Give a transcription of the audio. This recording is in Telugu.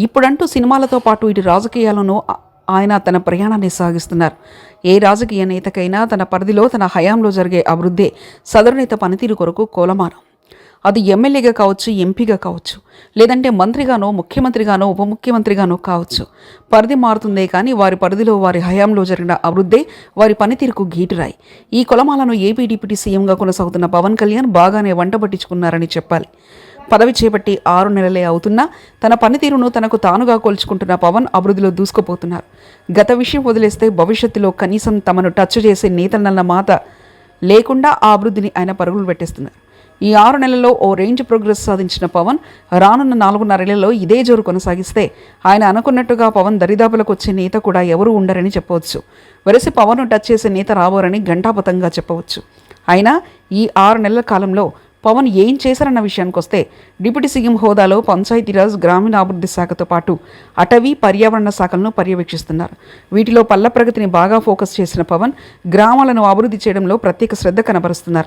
ఇప్పుడంటూ సినిమాలతో పాటు ఇటు రాజకీయాలను ఆయన తన ప్రయాణాన్ని సాగిస్తున్నారు. ఏ రాజకీయ నేతకైనా తన పరిధిలో తన హయాంలో జరిగే అభివృద్ధి సదరు నేత పనితీరు కొరకు కొలమానం. అది ఎమ్మెల్యేగా కావచ్చు, ఎంపీగా కావచ్చు, లేదంటే మంత్రిగానో, ముఖ్యమంత్రిగానో, ఉప ముఖ్యమంత్రిగానో కావచ్చు. పరిధి మారుతుందే కానీ వారి పరిధిలో వారి హయాంలో జరిగిన అభివృద్ధే వారి పనితీరుకు గీటురాయి. ఈ కొలమాలను ఏపీ డిప్యూటీ సీఎంగా కొనసాగుతున్న పవన్ కళ్యాణ్ బాగానే వంట పట్టించుకున్నారని చెప్పాలి. పదవి చేపట్టి 6 నెలలే అవుతున్నా తన పనితీరును తనకు తానుగా కొలుచుకుంటున్న పవన్ అభివృద్ధిలో దూసుకుపోతున్నారు. గత విషయం వదిలేస్తే భవిష్యత్తులో కనీసం తమను టచ్ చేసే నేతలన్న మాట లేకుండా ఆ అభివృద్ధిని ఆయన పరుగులు పెట్టేస్తున్నారు. ఈ 6 నెలల్లో ఓ రేంజ్ ప్రోగ్రెస్ సాధించిన పవన్ రానున్న 4.5 ఇదే జోరు కొనసాగిస్తే ఆయన అనుకున్నట్టుగా పవన్ దరిదాపులకు వచ్చే నేత కూడా ఎవరూ ఉండరని చెప్పవచ్చు. వరసి పవన్ను టచ్ చేసే నేత రాబోరని ఘంటాపథంగా చెప్పవచ్చు. అయినా ఈ 6 నెలల కాలంలో పవన్ ఏం చేశారన్న విషయానికి వస్తే డిప్యూటీ సీఎం హోదాలో పంచాయతీరాజ్, గ్రామీణాభివృద్ధి శాఖతో పాటు అటవీ, పర్యావరణ శాఖలను పర్యవేక్షిస్తున్నారు. వీటిలో పల్లె ప్రగతిని బాగా ఫోకస్ చేసిన పవన్ గ్రామాలను అభివృద్ధి చేయడంలో ప్రత్యేక శ్రద్ధ కనబరుస్తున్నారు.